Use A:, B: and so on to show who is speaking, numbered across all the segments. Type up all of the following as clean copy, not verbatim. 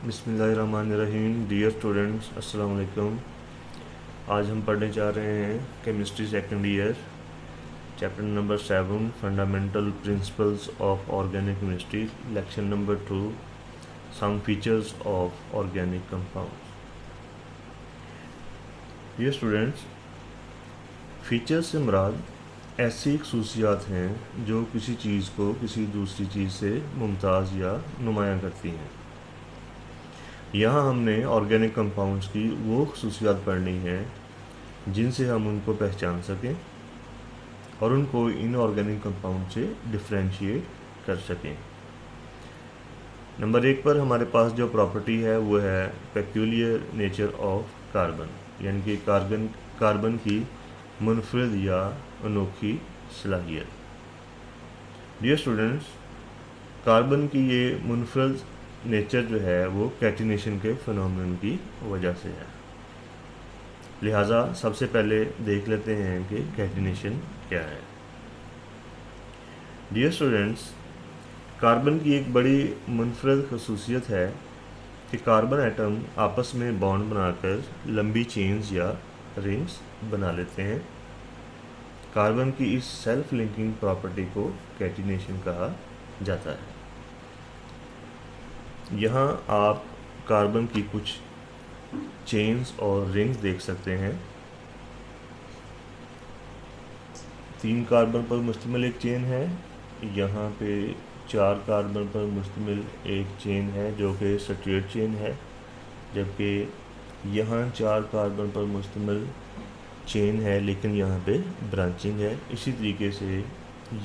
A: बिस्मिल्लाहिर्रहमानिर्रहीम। Dear students, अस्सलाम वालेकुम। आज हम पढ़ने जा रहे हैं chemistry second year, chapter number 7, fundamental principles of organic chemistry, lecture number 2, some features of organic compounds. Dear students, features से मुराद ऐसी खसूसियात हैं जो किसी चीज़ को किसी दूसरी चीज़ से मुमताज़ या नुमायाँ करती हैं। यहाँ हमने ऑर्गेनिक कंपाउंड्स की वो खसूसियात पढ़नी है जिनसे हम उनको पहचान सकें और उनको इनऑर्गेनिक कंपाउंड से डिफरेंशिएट कर सकें। नंबर 1 पर हमारे पास जो प्रॉपर्टी है वो है पेक्यूलियर नेचर ऑफ कार्बन, यानी कि कार्बन की मुनफरिद या अनोखी सलाहियत। डियर स्टूडेंट्स, कार्बन की ये मुनफरिद नेचर जो है वो कैटिनेशन के फिनोमेनन की वजह से है। लिहाजा सबसे पहले देख लेते हैं कि कैटिनेशन क्या है। डियर स्टूडेंट्स, कार्बन की एक बड़ी मुनफरद खसूसियत है कि कार्बन एटम आपस में बॉन्ड बनाकर लंबी चेन्स या रिंग्स बना लेते हैं। कार्बन की इस सेल्फ लिंकिंग प्रॉपर्टी को कैटिनेशन कहा जाता है। यहाँ आप कार्बन की कुछ चेन्स और रिंग्स देख सकते हैं। 3 कार्बन पर मुश्तमिल एक चेन है, यहाँ पे 4 कार्बन पर मुश्तमिल एक चेन है जो कि स्ट्रेट चेन है, जबकि यहाँ 4 कार्बन पर मुश्तमिल चेन है लेकिन यहाँ पे ब्रांचिंग है। इसी तरीके से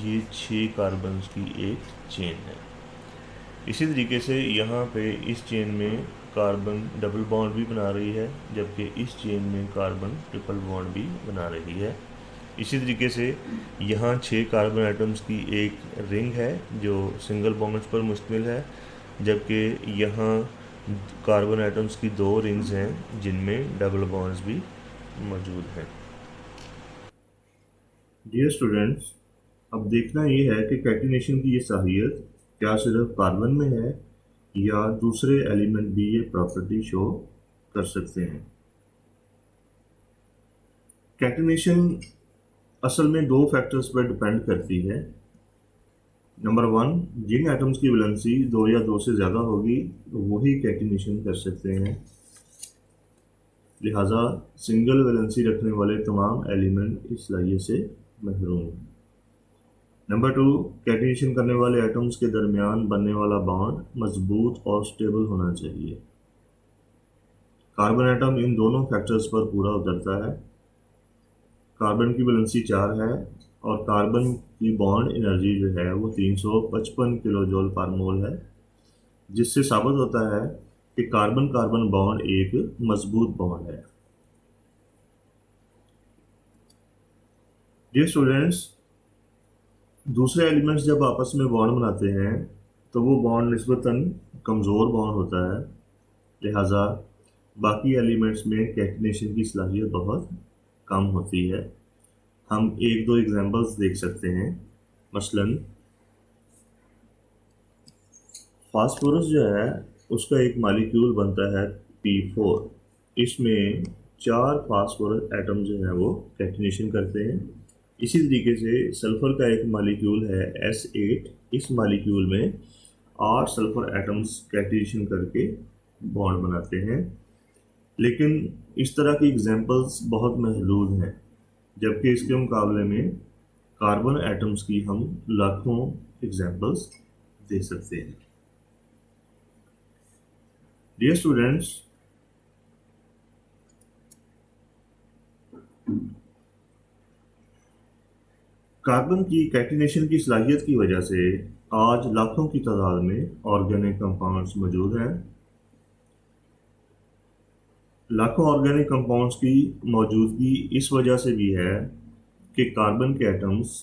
A: ये 6 कार्बन की एक चेन है। इसी तरीके से यहाँ पे इस चेन में कार्बन डबल बॉन्ड भी बना रही है, जबकि इस चेन में कार्बन ट्रिपल बॉन्ड भी बना रही है। इसी तरीके से यहाँ 6 कार्बन एटम्स की एक रिंग है जो सिंगल बॉन्ड्स पर मुश्तमिल है, जबकि यहाँ कार्बन एटम्स की 2 रिंग्स हैं जिनमें डबल बॉन्ड्स भी मौजूद हैं। डियर स्टूडेंट्स, अब देखना ये है कि कैटिनेशन की ये साहियत क्या सिर्फ कार्बन में है या दूसरे एलिमेंट भी ये प्रॉपर्टी शो कर सकते हैं। कैटिनेशन असल में 2 फैक्टर्स पर डिपेंड करती है। नंबर 1, जिन एटम्स की वैलेंसी 2 या 2 से ज़्यादा होगी वही कैटिनेशन कर सकते हैं। लिहाजा सिंगल वैलेंसी रखने वाले तमाम एलिमेंट इस सलाहियत से महरूम हैं। नंबर 2, कैटिनेशन करने वाले एटम्स के दरमियान बनने वाला बॉन्ड मजबूत और स्टेबल होना चाहिए। कार्बन एटम इन दोनों फैक्टर्स पर पूरा उतरता है। कार्बन की वैलेंसी 4 है और कार्बन की बॉन्ड एनर्जी जो है वो 355 किलो जूल पर मोल है, जिससे साबित होता है कि कार्बन कार्बन बॉन्ड एक मजबूत बॉन्ड है। डियर स्टूडेंट्स, दूसरे एलिमेंट्स जब आपस में बॉन्ड बनाते हैं तो वो बॉन्ड निस्बतन कमज़ोर बॉन्ड होता है। लिहाजा बाकी एलिमेंट्स में कैटिनेशन की सलाहियत बहुत कम होती है। हम 1-2 एग्जांपल्स देख सकते हैं। मसलन फास्फोरस जो है उसका एक मॉलिक्यूल बनता है P4। इसमें 4 फास्फोरस एटम जो है वो कैटिनेशन करते हैं। इसी तरीके से सल्फ़र का एक मॉलिक्यूल है S8। इस मॉलिक्यूल में 8 सल्फ़र एटम्स कैटिनेशन करके बॉन्ड बनाते हैं। लेकिन इस तरह की एग्जांपल्स बहुत महदूद हैं, जबकि इसके मुकाबले में कार्बन एटम्स की हम लाखों एग्जांपल्स दे सकते हैं। डियर स्टूडेंट्स, कार्बन की कैटिनेशन की सलाहियत की वजह से आज लाखों की तादाद में ऑर्गेनिक कंपाउंड्स मौजूद हैं। लाखों ऑर्गेनिक कंपाउंड्स की मौजूदगी इस वजह से भी है कि कार्बन के एटम्स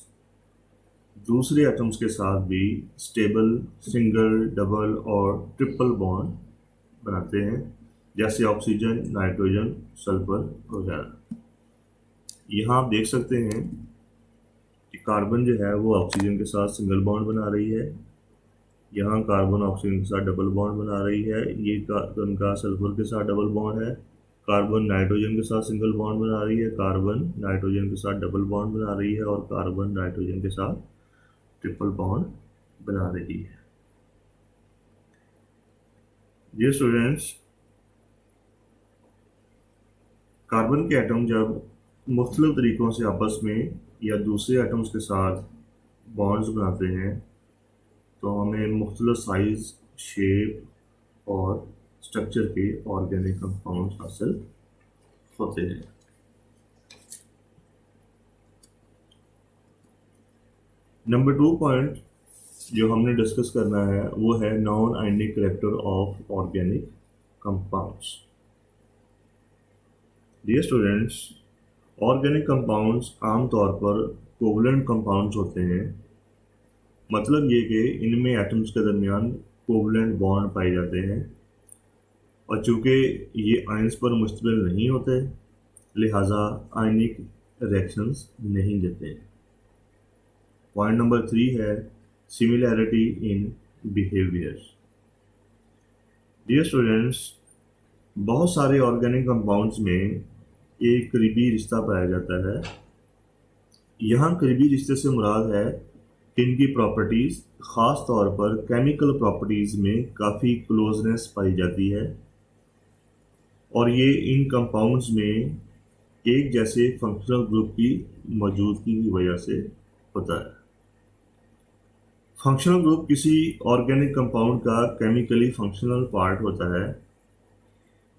A: दूसरे एटम्स के साथ भी स्टेबल सिंगल, डबल और ट्रिपल बॉन्ड बनाते हैं, जैसे ऑक्सीजन, नाइट्रोजन, सल्फर वगैरह। यहाँ आप देख सकते हैं कि कार्बन जो है वो ऑक्सीजन के साथ सिंगल बॉन्ड बना रही है, यहाँ कार्बन ऑक्सीजन के साथ डबल बॉन्ड बना रही है, ये कार्बन का सल्फर के साथ डबल बॉन्ड है। कार्बन नाइट्रोजन के साथ सिंगल बॉन्ड बना रही है, कार्बन नाइट्रोजन के साथ डबल बॉन्ड बना रही है, और कार्बन नाइट्रोजन के साथ ट्रिपल बॉन्ड बना रही है। डियर स्टूडेंट्स, कार्बन के एटम जब मुख्तलिफ तरीक़ों से आपस में या दूसरे एटम्स के साथ बॉन्ड्स बनाते हैं तो हमें मुख्तलिफ साइज़, शेप और स्ट्रक्चर के ऑर्गेनिक कंपाउंड्स हासिल होते हैं। नंबर 2 पॉइंट जो हमने डिस्कस करना है वो है non ionic character of organic compounds. Dear students, organic compounds आमतौर पर कोवलेंट कंपाउंड्स होते हैं। मतलब ये कि इनमें एटम्स के दरमियान कोवलेंट बॉन्ड पाए जाते हैं, और चूँकि ये आयंस पर मुश्तमिल नहीं होते लिहाजा आयनिक रिएक्शंस नहीं देते। पॉइंट नंबर 3 है similarity in behaviour. Dear students, बहुत सारे ऑर्गेनिक कंपाउंड्स में एक करीबी रिश्ता पाया जाता है। यहाँ करीबी रिश्ते से मुराद है कि इनकी प्रॉपर्टीज़ ख़ास तौर पर केमिकल प्रॉपर्टीज़ में काफ़ी क्लोजनेस पाई जाती है, और ये इन कंपाउंड्स में एक जैसे फंक्शनल ग्रुप की मौजूदगी की वजह से होता है। फंक्शनल ग्रुप किसी ऑर्गेनिक कंपाउंड का केमिकली फंक्शनल पार्ट होता है,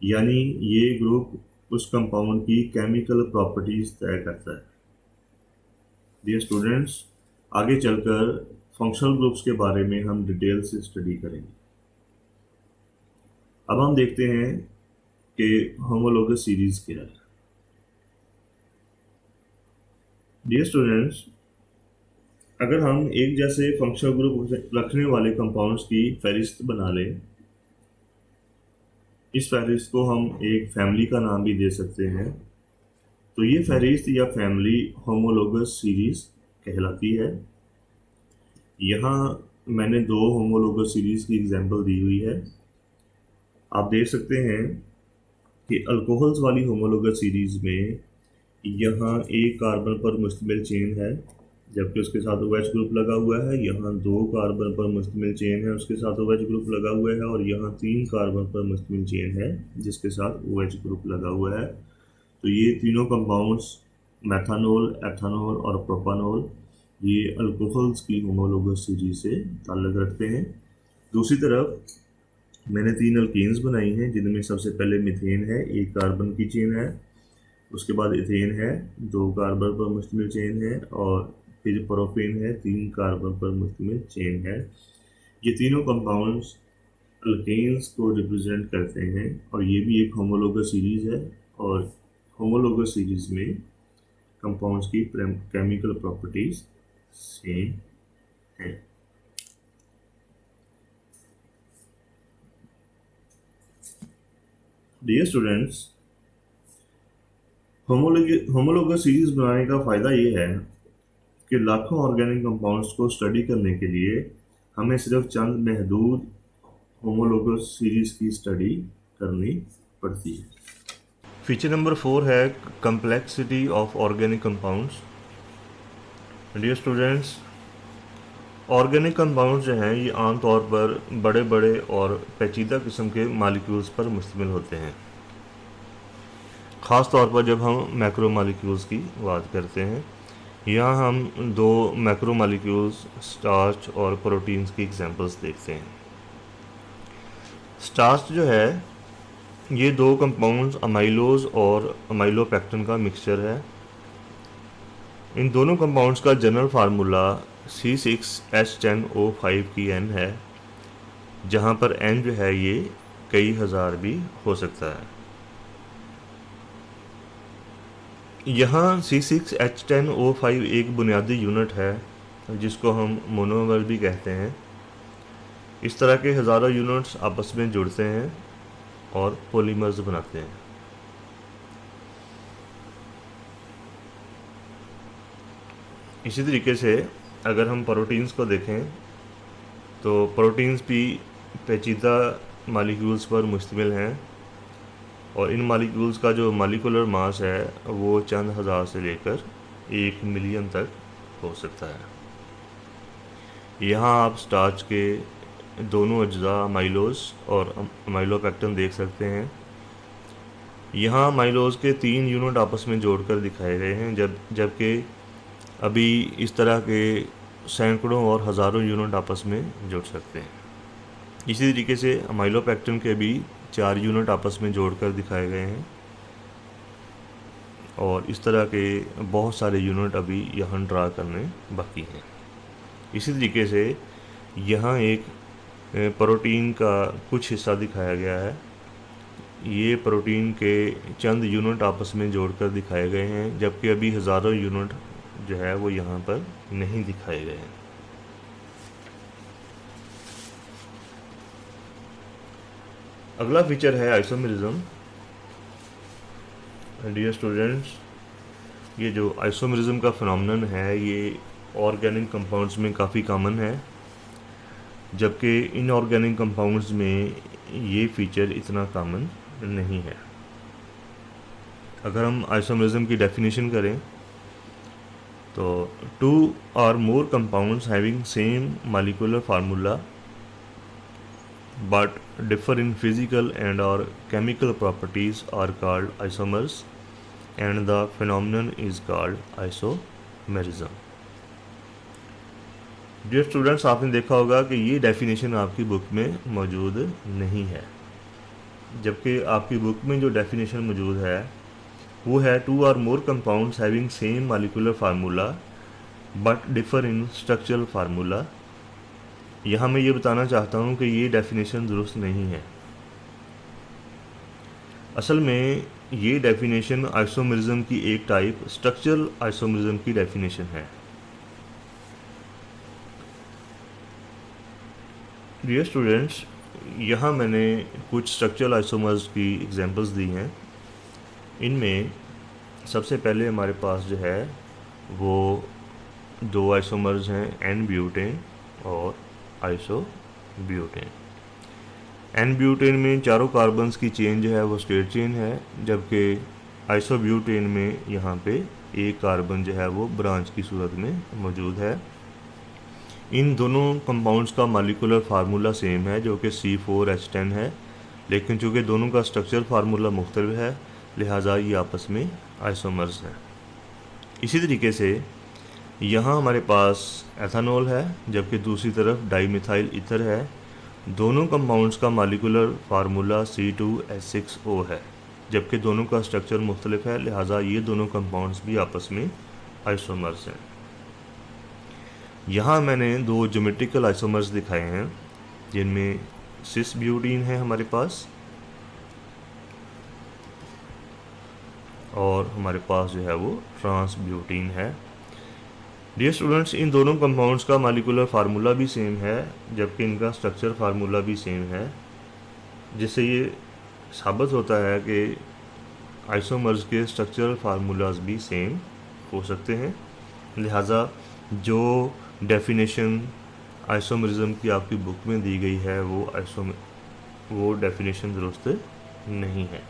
A: यानी ये ग्रुप उस कंपाउंड की केमिकल प्रॉपर्टीज़ तय करता है। डियर स्टूडेंट्स, आगे चलकर फंक्शनल ग्रुप्स के बारे में हम डिटेल से स्टडी करेंगे। अब हम देखते हैं कि होमोलोगस सीरीज़ क्या है। डियर स्टूडेंट्स, अगर हम एक जैसे फंक्शनल ग्रुप रखने वाले कंपाउंड्स की फहरिस्त बना लें, इस फहरिस्त को हम एक फैमिली का नाम भी दे सकते हैं, तो ये फहरिस्त या फैमिली होमोलोगस सीरीज़ कहलाती है। यहाँ मैंने 2 होमोलोगस सीरीज़ की एग्जांपल दी हुई है। आप देख सकते हैं कि अल्कोहल्स वाली होमोलोगस सीरीज़ में यहाँ एक कार्बन पर मुश्तमिल चेन है, जबकि उसके साथ OH ग्रुप लगा हुआ है। यहाँ 2 कार्बन पर मुश्तमिल चेन है, उसके साथ OH ग्रुप लगा हुआ है, और यहाँ 3 कार्बन पर मुश्तमिल चेन है जिसके साथ OH ग्रुप लगा हुआ है। तो ये तीनों कंपाउंड्स मेथानॉल, एथानॉल और प्रोपानॉल ये अल्कोहल्स की होमोलोगस सीरीज से ताल्लुक़ रखते हैं। दूसरी तरफ मैंने 3 अल्केन्स बनाई हैं, जिनमें सबसे पहले मीथेन है, 1 कार्बन की चेन है। उसके बाद इथेन है, 2 कार्बन पर मुश्तमिल चेन है, और फिर प्रोपेन है, 3 कार्बन पर मुश्तमिल चेन है। ये तीनों कंपाउंड्स अल्केन्स को रिप्रेजेंट करते हैं, और ये भी एक होमोलोगस सीरीज़ है। और होमोलोगस सीरीज़ में कंपाउंड्स की केमिकल प्रॉपर्टीज़ सेम है। डियर स्टूडेंट्स, होमोलोगस सीरीज़ बनाने का फ़ायदा ये है कि लाखों ऑर्गेनिक कंपाउंड्स को स्टडी करने के लिए हमें सिर्फ चंद महदूद होमोलोगस सीरीज़ की स्टडी करनी पड़ती है। फीचर नंबर 4 है complexity of organic compounds. Dear students, organic compounds जो हैं ये आमतौर पर बड़े बड़े और पेचीदा किस्म के मालिक्यूल्स पर मुश्तमिल होते हैं। ख़ास तौर पर जब हम मैक्रो मालिक्यूल्स की बात करते हैं, यहाँ हम 2 मैक्रो मालिक्यूल्स स्टार्च और प्रोटीन्स की एग्जांपल्स देखते हैं। स्टार्च जो है ये 2 कंपाउंड्स अमाइलोज और अमाइलोपेक्टिन का मिक्सचर है। इन दोनों कंपाउंड्स का जनरल फार्मूला C6H10O5 की N है, जहाँ पर N जो है ये कई हज़ार भी हो सकता है। यहाँ C6H10O5 एक बुनियादी यूनिट है जिसको हम मोनोमर भी कहते हैं। इस तरह के हज़ारों यूनिट्स आपस में जुड़ते हैं और पॉलीमर्स बनाते हैं। इसी तरीके से अगर हम प्रोटीन्स को देखें तो प्रोटीन्स भी पेचीदा मालिक्यूल्स पर मुश्तमिल हैं और इन मालिक्यूल्स का जो मालिकुलर मास है वो चंद हज़ार से लेकर 1 मिलियन तक हो सकता है। यहाँ आप स्टार्च के दोनों अज्जा अमाइलोज और अमाइलोपेक्टिन देख सकते हैं। यहाँ अमाइलोज के 3 यूनिट आपस में जोड़कर दिखाए गए हैं, जबकि अभी इस तरह के सैकड़ों और हज़ारों यूनिट आपस में जुड़ सकते हैं। इसी तरीके से अमाइलोपेक्टिन के भी 4 यूनिट आपस में जोड़कर दिखाए गए हैं और इस तरह के बहुत सारे यूनिट अभी यहाँ ड्रा करने बाकी हैं। इसी तरीके से यहाँ एक प्रोटीन का कुछ हिस्सा दिखाया गया है। ये प्रोटीन के चंद यूनिट आपस में जोड़कर दिखाए गए हैं, जबकि अभी हज़ारों यूनिट जो है वो यहाँ पर नहीं दिखाए गए हैं। अगला फीचर है आइसोमेरिज्म। डियर स्टूडेंट्स, ये जो आइसोमेरिज्म का फिनोमेनन है ये ऑर्गेनिक कंपाउंड्स में काफ़ी कॉमन है, जबकि इनऑर्गेनिक कंपाउंड्स में ये फीचर इतना कॉमन नहीं है। अगर हम आइसोमेरिज्म की डेफिनेशन करें तो 2 or more compounds having same molecular formula but differ in physical and or chemical properties are called isomers and the phenomenon is called isomerism। Dear students, आपने देखा होगा कि ये डेफिनेशन आपकी बुक में मौजूद नहीं है, जबकि आपकी बुक में जो डेफिनेशन मौजूद है वो है 2 or more compounds having same molecular formula but differ in structural formula। यहाँ मैं ये बताना चाहता हूँ कि ये डेफिनेशन दुरुस्त नहीं है। असल में ये डेफिनेशन आइसोमेरिज्म की एक टाइप स्ट्रक्चरल आइसोमेरिज्म की डेफिनेशन है। डियर स्टूडेंट्स, यहाँ मैंने कुछ स्ट्रक्चरल आइसोमर्स की एग्जांपल्स दी हैं। इनमें सबसे पहले हमारे पास जो है वो 2 आइसोमर्स हैं, एन ब्यूटेन और आइसोब्यूटेन। एन ब्यूटेन में चारों कार्बन्स की चेन जो है वो स्ट्रेट चेन है, जबकि आइसोब्यूटेन में यहाँ पे एक कार्बन जो है वो ब्रांच की सूरत में मौजूद है। इन दोनों कंपाउंड्स का मॉलिक्यूलर फार्मूला सेम है जो कि C4H10 है, लेकिन चूँकि दोनों का स्ट्रक्चर फार्मूला मुख्तलिफ है लिहाजा ये आपस में आइसोमर्स हैं। इसी तरीके से यहाँ हमारे पास एथानॉल है, जबकि दूसरी तरफ डाईमिथाइल ईथर है। दोनों कंपाउंड्स का मॉलिक्यूलर फार्मूला C2H6O है, जबकि दोनों का स्ट्रक्चर मुख्तलिफ है लिहाजा ये दोनों कंपाउंड्स भी आपस में आइसोमर्स हैं। यहाँ मैंने 2 ज्योमेट्रिकल आइसोमर्स दिखाए हैं, जिनमें सिस ब्यूटीन है हमारे पास और हमारे पास जो है वो ट्रांस ब्यूटीन है। डियर स्टूडेंट्स, इन दोनों कंपाउंड्स का मॉलिक्यूलर फार्मूला भी सेम है, जबकि इनका स्ट्रक्चर फार्मूला भी सेम है, जिससे ये साबित होता है कि आइसोमर्स के स्ट्रक्चरल फार्मूलाज भी सेम हो सकते हैं। लिहाजा जो डेफिनेशन आइसोमेरिज्म की आपकी बुक में दी गई है वो डेफिनेशन दुरुस्त नहीं है।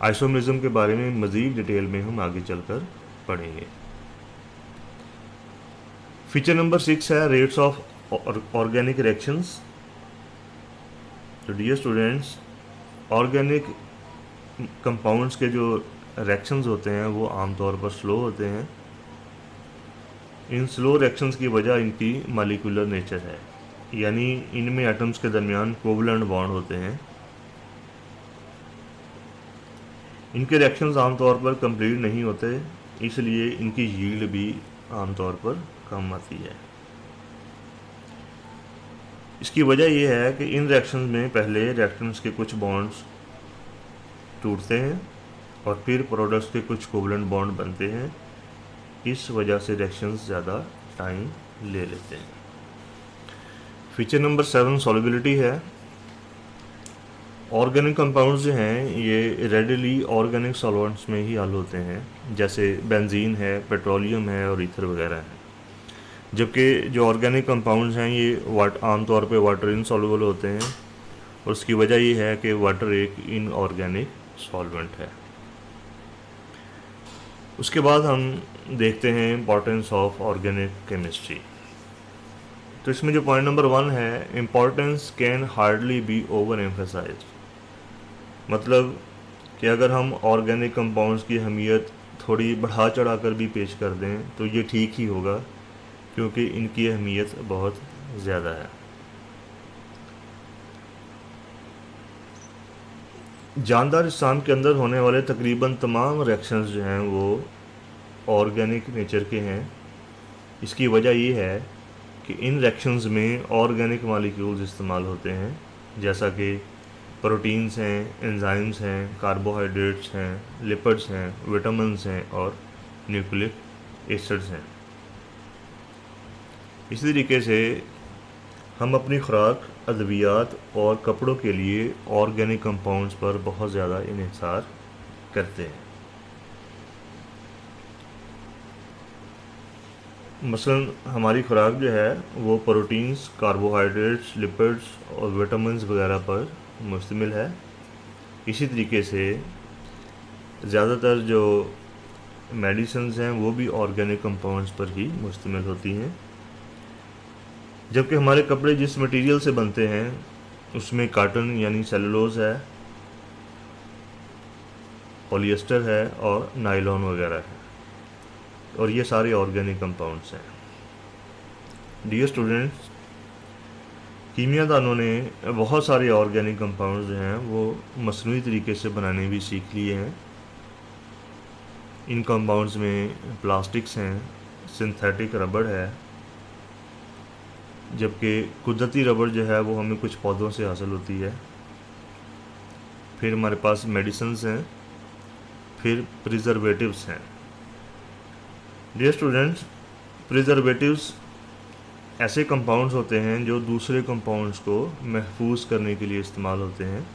A: आइसोमेरिज्म के बारे में मज़ीद डिटेल में हम आगे चलकर पढ़ेंगे। फीचर नंबर 6 है रेट्स ऑफ ऑर्गेनिक रिएक्शंस। तो डियर स्टूडेंट्स, ऑर्गेनिक कंपाउंड्स के जो रिएक्शंस होते हैं वो आमतौर पर स्लो होते हैं। इन स्लो रिएक्शंस की वजह इनकी मॉलिक्यूलर नेचर है, यानी इनमें एटम्स के दरमियान कोवलेंट बॉन्ड होते हैं। इनके रिएक्शंस आमतौर पर कंप्लीट नहीं होते, इसलिए इनकी यील्ड भी आमतौर पर कम आती है। इसकी वजह यह है कि इन रिएक्शंस में पहले रिएक्टेंट्स के कुछ बॉन्ड्स टूटते हैं और फिर प्रोडक्ट्स के कुछ कोवलेंट बॉन्ड बनते हैं। इस वजह से रिएक्शंस ज़्यादा टाइम ले लेते हैं। फीचर नंबर 7 सॉल्युबिलिटी है। ऑर्गेनिक कंपाउंड्स जो हैं ये रेडिली ऑर्गेनिक सॉल्वेंट्स में ही हल होते हैं, जैसे बेंजीन है, पेट्रोलियम है और ईथर वगैरह है। जबकि जो ऑर्गेनिक कंपाउंड्स हैं ये आमतौर पे वाटर इनसॉल्युबल होते हैं, और उसकी वजह ये है कि वाटर एक इनऑर्गेनिक सॉल्वेंट है। उसके बाद हम देखते हैं इम्पोर्टेंस ऑफ ऑर्गेनिक केमिस्ट्री। तो इसमें जो पॉइंट नंबर 1 है, importance can hardly be over emphasised. मतलब कि अगर हम ऑर्गेनिक कंपाउंड्स की अहमियत थोड़ी बढ़ा चढ़ा कर भी पेश कर दें तो ये ठीक ही होगा, क्योंकि इनकी अहमियत बहुत ज़्यादा है। जानदार इस्लाम के अंदर होने वाले तकरीबन तमाम रिएक्शंस जो हैं वो ऑर्गेनिक नेचर के हैं। इसकी वजह ये है कि इन रिएक्शंस में ऑर्गेनिक मॉलिक्यूल्स इस्तेमाल होते हैं, जैसा कि प्रोटीन्स हैं, एंजाइम्स हैं, कार्बोहाइड्रेट्स हैं, लिपिड्स हैं, विटामिन्स हैं और न्यूक्लिक एसिड्स हैं। इसी तरीके से हम अपनी खुराक, अद्वियात और कपड़ों के लिए ऑर्गेनिक कंपाउंड्स पर बहुत ज़्यादा इन्हिसार करते हैं। मसलन हमारी खुराक जो है वो प्रोटीन्स, कार्बोहाइड्रेट्स, लिपिड्स और विटामिन्स वगैरह पर मुश्तमिल है। इसी तरीके से ज़्यादातर जो मेडिसिन्स हैं वो भी ऑर्गेनिक कंपाउंड्स पर ही मुश्तमिल होती हैं। जबकि हमारे कपड़े जिस मटेरियल से बनते हैं उसमें काटन यानी सेलुलोज है, पॉलिएस्टर है और नायलॉन वगैरह है, और ये सारे ऑर्गेनिक कंपाउंड्स हैं। डियर स्टूडेंट्स, कीमियादानों ने बहुत सारे ऑर्गेनिक कंपाउंड्स जो हैं वो मसनूई तरीके से बनाने भी सीख लिए हैं। इन कंपाउंड्स में प्लास्टिक्स हैं, सिंथेटिक रबड़ है, जबकि कुदरती रबड़ जो है वो हमें कुछ पौधों से हासिल होती है। फिर हमारे पास मेडिसिन्स हैं, फिर प्रिजर्वेटिव्स हैं। डियर स्टूडेंट्स, प्रिजर्वेटिव्स ऐसे कंपाउंड्स होते हैं जो दूसरे कंपाउंड्स को महफूज करने के लिए इस्तेमाल होते हैं।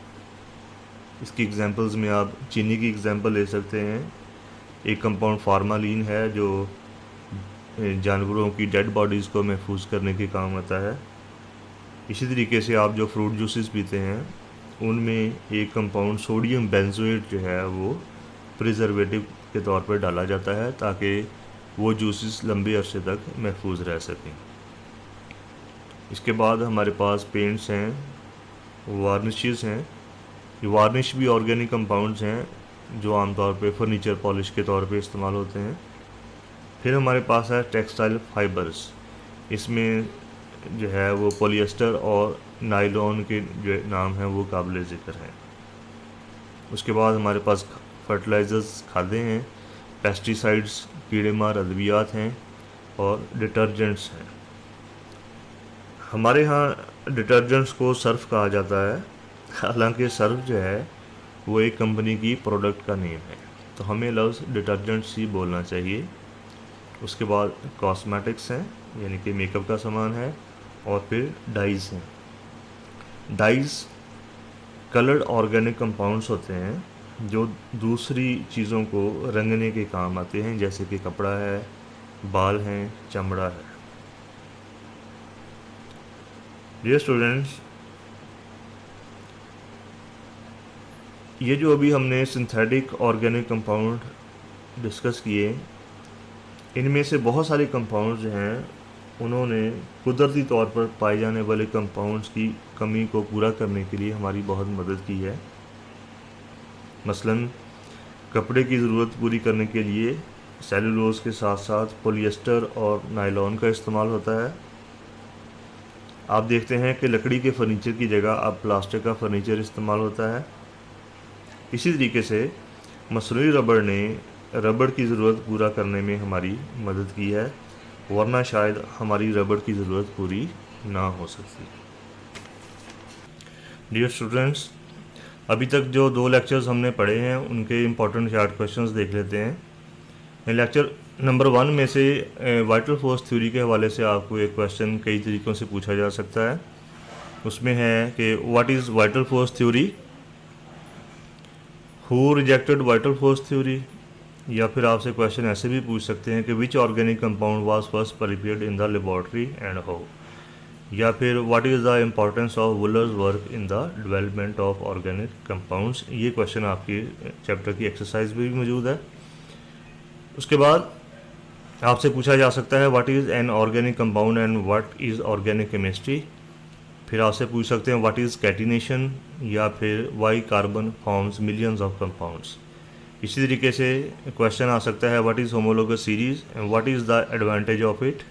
A: इसकी एग्जांपल्स में आप चीनी की एग्जांपल ले सकते हैं। एक कंपाउंड फार्मालीन है जो जानवरों की डेड बॉडीज़ को महफूज करने के काम आता है। इसी तरीके से आप जो फ्रूट जूसेस पीते हैं उनमें एक कंपाउंड सोडियम बेंजोएट जो है वो प्रिजर्वेटिव के तौर पर डाला जाता है ताकि वो जूसेस लंबे अरसे तक महफूज रह सकें। इसके बाद हमारे पास पेंट्स हैं, वार्निशेस हैं। ये वार्निश भी ऑर्गेनिक कंपाउंड्स हैं जो आमतौर पे फर्नीचर पॉलिश के तौर पे इस्तेमाल होते हैं। फिर हमारे पास है टेक्सटाइल फाइबर्स। इसमें जो है वो पॉलिएस्टर और नायलॉन के जो नाम हैं वो काबिल ज़िक्र हैं। उसके बाद हमारे पास फर्टिलाइज़र्स, खादें हैं, पेस्टिसाइड्स, कीड़े मार अद्वियात हैं और डिटर्जेंट्स हैं। हमारे यहाँ डिटर्जेंट्स को सर्फ कहा जाता है, हालांकि सर्फ जो है वो एक कंपनी की प्रोडक्ट का नेम है, तो हमें लफ्ज़ डिटर्जेंट्स ही बोलना चाहिए। उसके बाद कॉस्मेटिक्स हैं, यानी कि मेकअप का सामान है, और फिर डाइज़ हैं। डाइज़ कलर्ड ऑर्गेनिक कंपाउंड्स होते हैं जो दूसरी चीज़ों को रंगने के काम आते हैं, जैसे कि कपड़ा है, बाल हैं, चमड़ा है। डियर स्टूडेंट्स, ये जो अभी हमने सिंथेटिक ऑर्गेनिक कंपाउंड डिस्कस किए, इनमें से बहुत सारे कंपाउंड जो हैं उन्होंने कुदरती तौर पर पाए जाने वाले कंपाउंड्स की कमी को पूरा करने के लिए हमारी बहुत मदद की है। मसलन कपड़े की ज़रूरत पूरी करने के लिए सेलुलोज के साथ साथ पॉलिएस्टर और नायलॉन का इस्तेमाल होता है। आप देखते हैं कि लकड़ी के फर्नीचर की जगह अब प्लास्टिक का फर्नीचर इस्तेमाल होता है। इसी तरीके से मसनूई रबड़ ने रबड़ की ज़रूरत पूरा करने में हमारी मदद की है, वरना शायद हमारी रबड़ की ज़रूरत पूरी ना हो सकती। डियर स्टूडेंट्स, अभी तक जो 2 लेक्चर्स हमने पढ़े हैं उनके इम्पोर्टेंट शार्ट क्वेश्चंस देख लेते हैं। लेक्चर नंबर 1 में से वाइटल फोर्स थ्योरी के हवाले से आपको एक क्वेश्चन कई तरीक़ों से पूछा जा सकता है। उसमें है कि what is vital force theory, who rejected vital force theory, या फिर आपसे क्वेश्चन ऐसे भी पूछ सकते हैं कि which organic compound was first prepared in the laboratory and how, या फिर what is the importance of Wohler's work in the development of organic compounds. ये क्वेश्चन आपकी चैप्टर की एक्सरसाइज में भी मौजूद है। उसके बाद आपसे पूछा जा सकता है what is an organic compound and what is organic chemistry. फिर आपसे पूछ सकते हैं व्हाट इज़ कैटिनेशन, या फिर why carbon forms millions of compounds. इसी तरीके से क्वेश्चन आ सकता है what is homologous series and what is the advantage of it.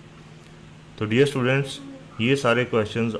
A: तो डियर स्टूडेंट्स, ये सारे क्वेश्चंस